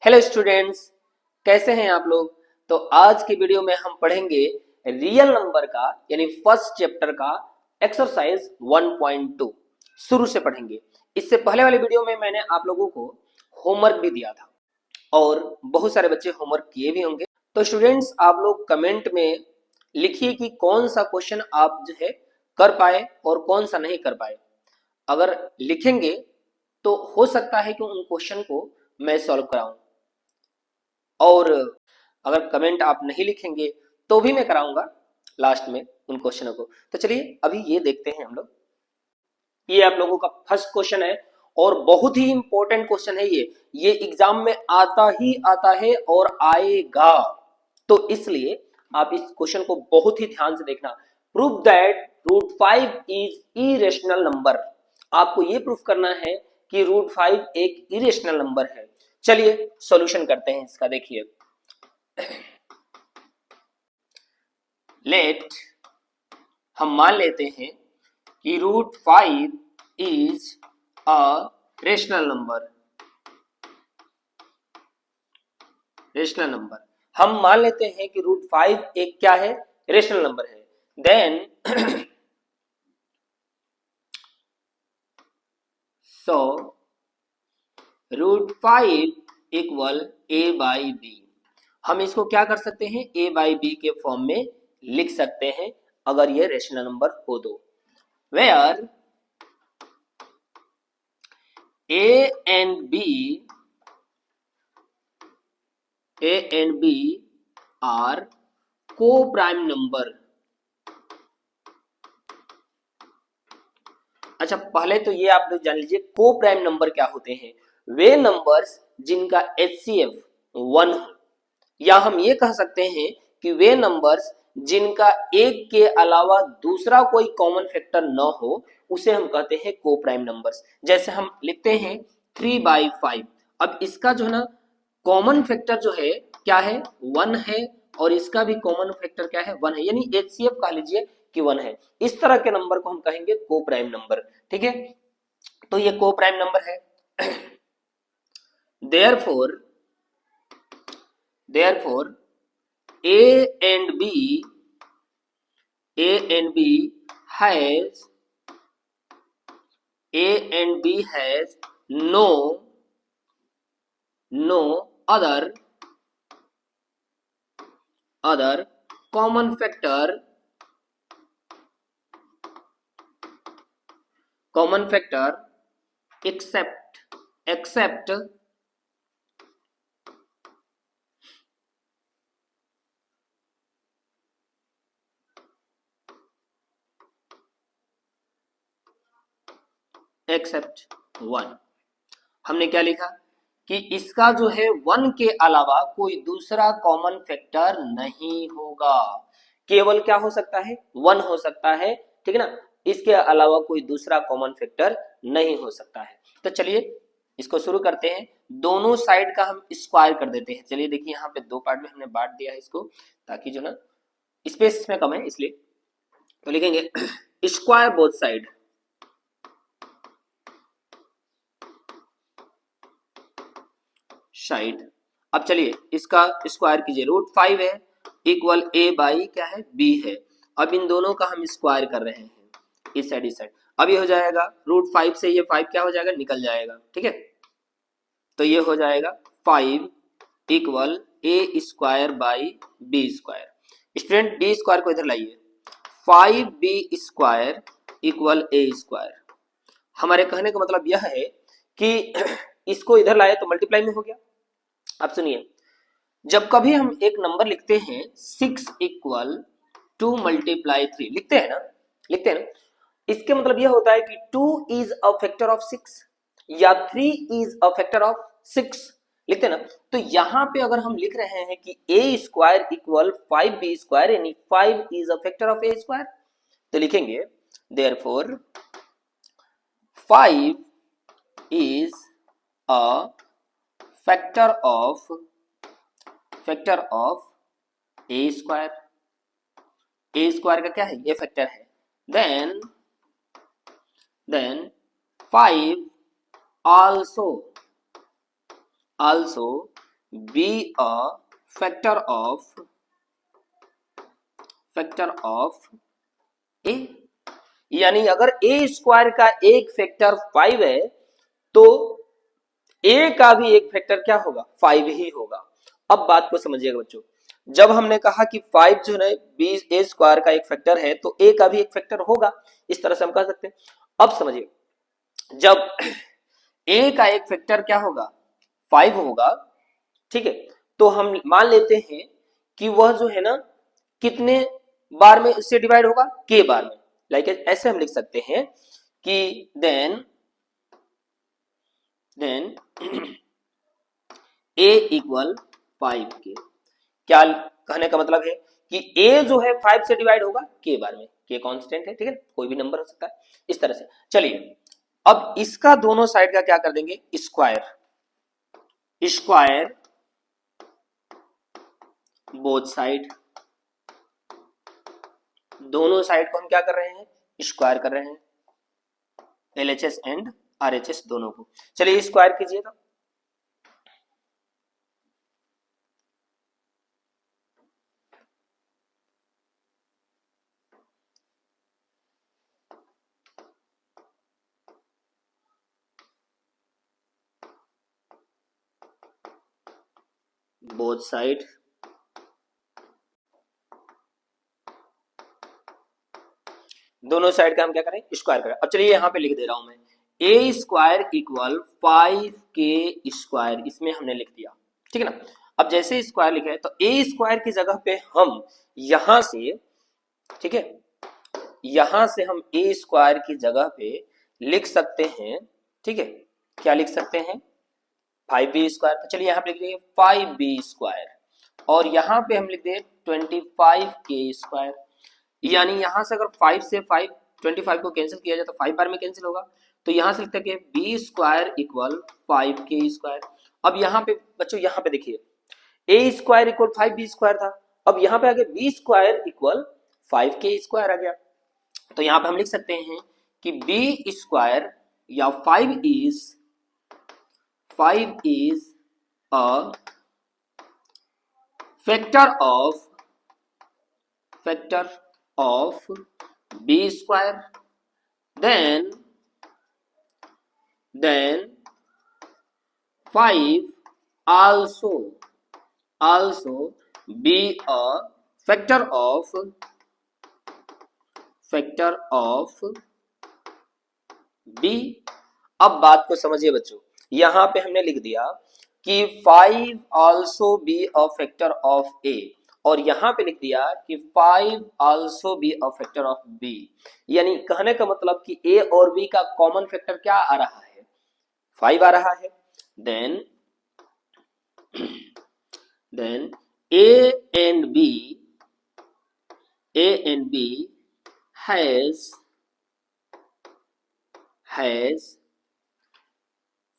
Hello students, कैसे हैं आप लोग। तो आज की वीडियो में हम पढ़ेंगे रियल नंबर का यानी फर्स्ट चैप्टर का एक्सरसाइज 1.2 शुरू से पढ़ेंगे। इससे पहले वाली वीडियो में मैंने आप लोगों को होमवर्क भी दिया था और बहुत सारे बच्चे होमवर्क किए भी होंगे। तो स्टूडेंट्स, आप लोग कमेंट में लिखिए कि कौन सा क्वेश्चन आप जो है कर पाए और कौन सा नहीं कर पाए। अगर लिखेंगे तो हो सकता है कि उन क्वेश्चन को मैं सॉल्व कराऊं, और अगर कमेंट आप नहीं लिखेंगे तो भी मैं कराऊंगा लास्ट में उन क्वेश्चनों को। तो चलिए अभी ये देखते हैं हम लोग। ये आप लोगों का फर्स्ट क्वेश्चन है और बहुत ही इंपॉर्टेंट क्वेश्चन है। ये एग्जाम में आता ही आता है और आएगा, तो इसलिए आप इस क्वेश्चन को बहुत ही ध्यान से देखना। Prove that √5 is irrational number. आपको ये प्रूफ करना है कि √5 एक इरेशनल नंबर है। चलिए सॉल्यूशन करते हैं इसका। देखिए, लेट हम मान लेते हैं कि √5 इज अ रेशनल नंबर। हम मान लेते हैं कि √5 एक क्या है, रेशनल नंबर है। Then so √5 equal a/b। हम इसको क्या कर सकते हैं, a/b के फॉर्म में लिख सकते हैं अगर ये रेशनल नंबर हो तो। Where a and b are co-prime number। अच्छा, पहले तो ये आप लोग जान लीजिए को प्राइम नंबर क्या होते हैं। वे नंबर्स जिनका HCF 1 हो, या हम ये कह सकते हैं कि वे नंबर्स जिनका एक के अलावा दूसरा कोई कॉमन फैक्टर न हो, उसे हम कहते हैं को प्राइम नंबर्स। जैसे हम लिखते हैं 3/5। अब इसका जो है ना कॉमन फैक्टर जो है क्या है, 1 है, और इसका भी कॉमन फैक्टर क्या है, 1 है, यानी HCF कह लीजिए कि 1 है। इस तरह के नंबर को हम कहेंगे को प्राइम नंबर। ठीक है, तो ये को प्राइम नंबर है। Therefore A and B has no other common factor except except 1। हमने क्या लिखा कि इसका जो है 1 के अलावा कोई दूसरा कॉमन फैक्टर नहीं होगा। केवल क्या हो सकता है, 1 हो सकता है। ठीक है ना, इसके अलावा कोई दूसरा कॉमन फैक्टर नहीं हो सकता है। तो चलिए इसको शुरू करते हैं। दोनों साइड का हम स्क्वायर कर देते हैं। चलिए देखिए, यहाँ पे दो पार्ट में हमने बांट दिया है इसको, ताकि जो ना स्पेस में कम है इसलिए। तो लिखेंगे स्क्वायर बोथ साइड। अब चलिए इसका स्क्वायर कीजिए। √5 है इक्वल a/, क्या है, b है। अब इन दोनों का हम स्क्वायर कर रहे हैं, इस साइड। अब ये हो जाएगा √5 से ये 5 क्या हो जाएगा, निकल जाएगा। ठीक है, तो ये हो जाएगा 5 equal a²/b²। Student d square को इधर लाइए। 5b² equal a²। हमारे कहने का मतलब यह है कि इसको इधर लाए तो मल्टीप्लाई में हो गया। अब सुनिए, जब कभी हम एक नंबर लिखते हैं 6 इक्वल 2 मल्टीप्लाई 3, लिखते हैं ना, इसके मतलब यह होता है कि 2 इज अ फैक्टर ऑफ 6 या 3 इज अ फैक्टर ऑफ 6, लिखते हैं ना। तो यहां पे अगर हम लिख रहे हैं कि a² इक्वल 5b², यानी 5 is a factor of a², तो लिखेंगे therefore 5 is a factor of a²। a² का क्या है, ये फैक्टर है। Then 5 also be a factor of A, यानी अगर ए स्क्वायर का एक फैक्टर 5 है तो ए का भी एक फैक्टर क्या होगा, 5 ही होगा। अब बात को समझिएगा बच्चों, जब हमने कहा कि 5 जो है बी ए स्क्वायर का एक फैक्टर है तो ए का भी एक फैक्टर होगा, इस तरह से हम कह सकते हैं। अब समझिए, जब ए का एक फैक्टर क्या होगा, 5 होगा, ठीक है, तो हम मान लेते हैं कि वह जो है ना कितने बार में इससे डिवाइड होगा, के बार में। लाइक ऐसे हम लिख सकते हैं कि देन ए इक्वल 5 के। क्या कहने का मतलब है कि ए जो है 5 से डिवाइड होगा के बार में, के कांस्टेंट है, ठीक है, कोई भी नंबर हो सकता है, इस तरह से। चलिए अब इसका दोनों साइड का क्या कर देंगे, स्क्वायर बोथ साइड, दोनों साइड को हम क्या कर रहे हैं, स्क्वायर कर रहे हैं, एलएचएस एंड आरएचएस दोनों को। चलिए स्क्वायर कीजिए तो बोथ साइड दोनों साइड का हम क्या करें, स्क्वायर करें। अब चलिए यहां पे लिख दे रहा हूं मैं, ए स्क्वायर इक्वल 5 के स्क्वायर, इसमें हमने लिख दिया, ठीक है ना। अब जैसे स्क्वायर लिखे तो ए स्क्वायर की जगह पे हम यहां से, ठीक है, यहां से हम ए स्क्वायर की जगह पे लिख सकते हैं, ठीक है, क्या लिख सकते हैं, 5b स्क्वायर। तो चलिए यहां पे लिख देंगे 5b स्क्वायर, और यहां पे हम लिख दें 25 के स्क्वायर। यानी यहां से अगर 5 से 25 को कैंसिल किया जाए तो 5 बार में कैंसिल होगा, तो यहां से लिखते हैं कि b स्क्वायर इक्वल 5 के स्क्वायर। अब यहाँ पे बच्चों, यहाँ पे देखिए ए स्क्वायर इक्वल 5b स्क्वायर था, अब यहाँ पे आगे b स्क्वायर इक्वल 5 के स्क्वायर आ गया। तो यहाँ पे हम लिख सकते हैं कि b स्क्वायर या 5 is a factor of b square, then 5 also be a factor of b। अब बात को समझिए बच्चों, यहां पे हमने लिख दिया कि 5 also be a factor of a, और यहां पे लिख दिया कि 5 also be a factor of b। यानी कहने का मतलब कि a और b का कॉमन फैक्टर क्या आ रहा है, 5 आ रहा है। Then a and b has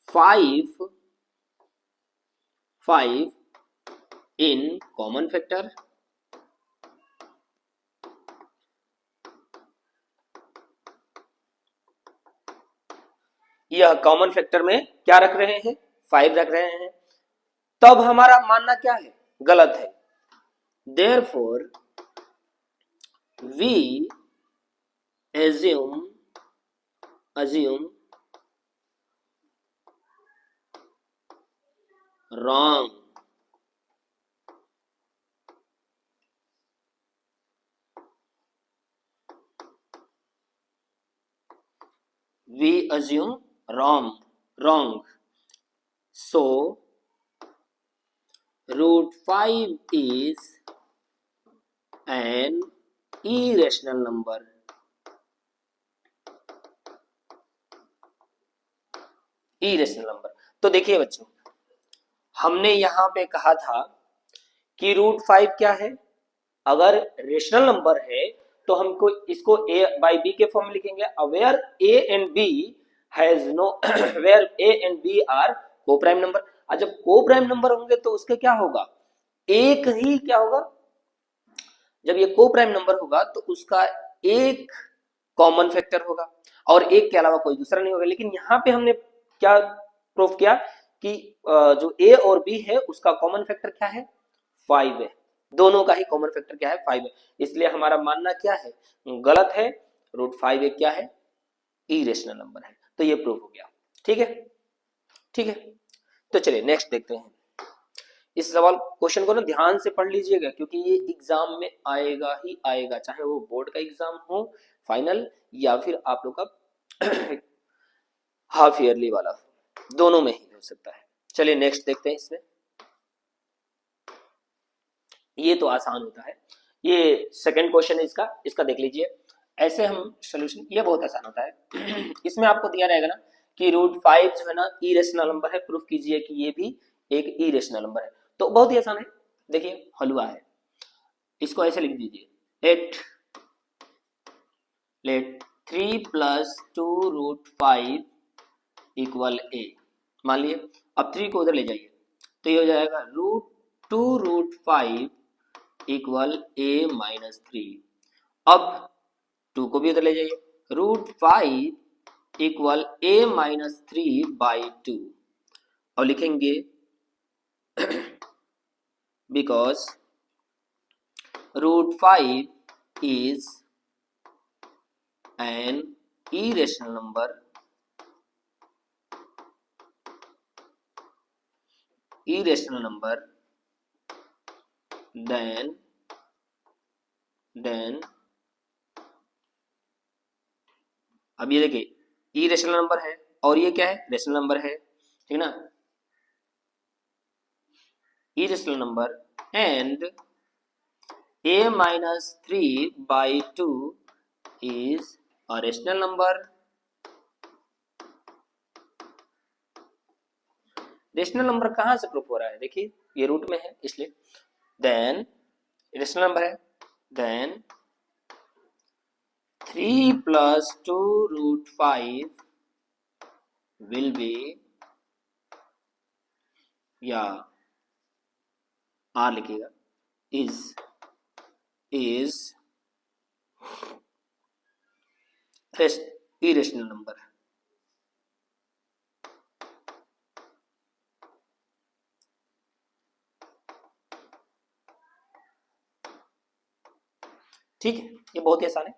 5 in common factor, यह कॉमन फैक्टर में क्या रख रहे हैं, 5 रख रहे हैं, तब हमारा मानना क्या है, गलत है। Therefore we assume wrong। We assume wrong। So root 5 is an irrational number। तो देखिए बच्चों, हमने यहां पे कहा था कि रूट 5 क्या है, अगर रेशनल नंबर है तो हमको इसको a बाई बी के फॉर्म में लिखेंगे, where a and b has no where a and b are coprime number. और जब को प्राइम नंबर होंगे तो उसके क्या होगा, एक ही क्या होगा, जब ये को प्राइम नंबर होगा तो उसका एक कॉमन फैक्टर होगा और एक के अलावा कोई दूसरा नहीं होगा। लेकिन यहाँ पे हमने क्या प्रूफ किया कि जो ए और बी है उसका कॉमन फैक्टर क्या है, 5 है। दोनों का ही कॉमन फैक्टर क्या है, 5 है। इसलिए हमारा मानना क्या है, गलत है। √5 एक क्या है, इरेशनल नंबर है। तो ये प्रूफ हो गया। ठीक है, ठीक है। तो चलिए नेक्स्ट देखते हैं। इस सवाल क्वेश्चन को ना ध्यान से पढ़ लीजिएगा, क्योंकि ये एग्जाम में आएगा ही आएगा, चाहे वो बोर्ड का एग्जाम हो फाइनल या फिर आप लोग का हाफ ईयरली वाला हो, दोनों में ही हो सकता है। चलिए नेक्स्ट देखते हैं। इसमें ये तो आसान होता है, ये सेकंड क्वेश्चन है इसका देख लीजिए। ऐसे हम सोल्यूशन, ये बहुत आसान होता है। इसमें आपको दिया रहेगा ना कि √5 जो है ना इरेशनल नंबर है, प्रूफ कीजिए कि ये भी एक इरेशनल नंबर है। तो बहुत ही आसान है, देखिए हलवा है, इसको ऐसे लिख दीजिए, लेट 3 + 2√5 = a। मान लिए अब 3 को उधर ले जाइए, तो ये हो जाएगा √2√5 = a - 3। अब 2 को भी उधर ले जाइए, √5 = a - 3/2 और लिखेंगे because √5 is an irrational number then अब ये देखिए इरेशनल नंबर है और ये क्या है, रेशनल नंबर है, ठीक ना, irrational number and a - 3/2 is a rational number। Rational number कहां से प्रूफ हो रहा है, देखिए ये रूट में है इसलिए, देन रेशनल नंबर है, देन 3 + 2√5 will be, या R लिखिएगा, is irrational number। ठीक है, ये बहुत ही आसान है,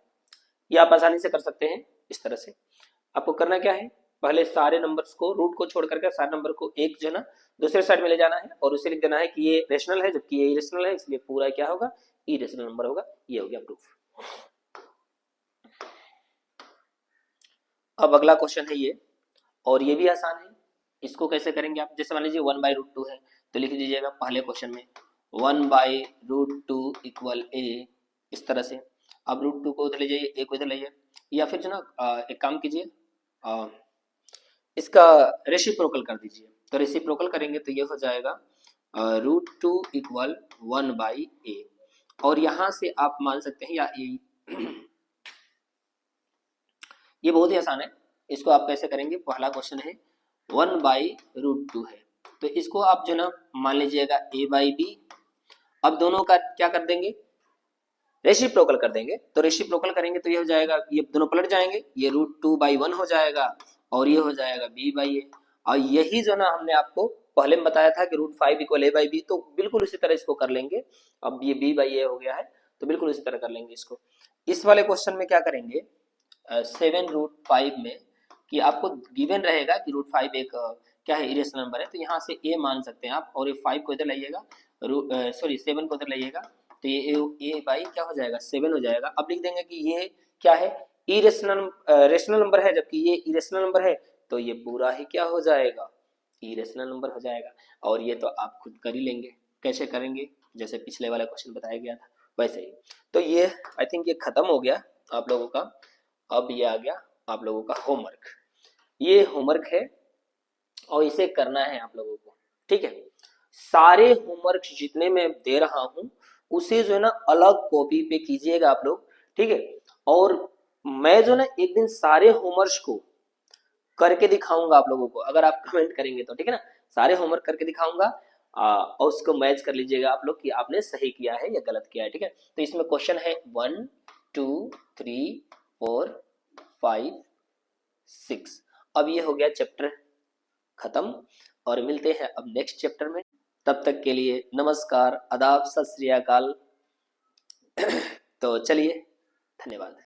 ये आप आसानी से कर सकते हैं। इस तरह से आपको करना क्या है, पहले सारे नंबर्स को, रूट को छोड़ करके सारे नंबर को एक जो है ना दूसरे साइड में ले जाना है और उसे लिख देना है कि ये रेशनल है जबकि ये इरेशनल है, इसलिए पूरा क्या होगा, इरेशनल नंबर होगा। ये हो गया प्रूफ। अब अगला क्वेश्चन है ये, और ये भी आसान है। इसको कैसे करेंगे आप, जैसे मान लीजिए 1/√2 है, तो लिख दीजिएगा पहले क्वेश्चन में 1/√2 = a, इस तरह से। अब √2 को उधर ले जाइए, a को इधर ले जाइए, या फिर जो ना एक काम कीजिए, इसका रेसिप्रोकल कर दीजिए। तो रेसिप्रोकल करेंगे तो ये हो जाएगा √2 = 1/a, और यहां से आप मान सकते हैं, या ये बहुत ही आसान है। इसको आप कैसे करेंगे, पहला क्वेश्चन है 1/√2 है, तो इसको आप जो ना मान लीजिएगा a/b। अब दोनों का क्या कर देंगे, रेसिप्रोकल कर देंगे। तो रेसिप्रोकल करेंगे तो ये हो जाएगा, ये दोनों पलट जाएंगे, ये √2/1 हो जाएगा और ये हो जाएगा b/a। और यही जो ना हमने आपको पहले में बताया था कि √5 = a/b, तो बिल्कुल उसी तरह इसको कर लेंगे। अब ये b/a हो गया है, तो बिल्कुल उसी तरह कर लेंगे इसको। इस वाले क्वेश्चन में क्या करेंगे, 7√5 में, कि आपको गिवन रहेगा कि √5 एक क्या है, इरेशनल नंबर है, तो यहाँ से a मान सकते हैं आप, और ये 5 को इधर लाइएगा, 7 को इधर लाइएगा, तो ये a/, क्या हो जाएगा, 7 हो जाएगा। अब लिख देंगे कि ये क्या है, रेशनल नंबर है, जबकि ये इरेशनल नंबर है, तो ये पूरा ही क्या हो जाएगा, इरेशनल नंबर हो जाएगा। और ये तो आप खुद कर ही लेंगे, कैसे करेंगे, जैसे पिछले वाला क्वेश्चन बताया गया था वैसे ही। तो ये आई थिंक ये खत्म हो गया आप लोगों का। अब ये आ गया आप लोगों का होमवर्क, ये होमवर्क है और इसे करना है आप लोगों को, ठीक है। सारे होमवर्क जितने मैं दे रहा हूं उसे जो है ना अलग कॉपी पे कीजिएगा आप लोग, ठीक है। और मैं जो ना एक दिन सारे होमवर्क को करके दिखाऊंगा आप लोगों को, अगर आप कमेंट करेंगे तो, ठीक है ना। सारे होमवर्क करके दिखाऊंगा और उसको मैच कर लीजिएगा आप लोग कि आपने सही किया है या गलत किया है, ठीक है। तो इसमें क्वेश्चन है 1 2 3 4 5 6। अब ये हो गया चैप्टर खत्म। और मिलते हैं अब नेक्स्ट चैप्टर में। तब तक के लिए नमस्कार, आदाब, सत श्री अकाल। तो चलिए, धन्यवाद।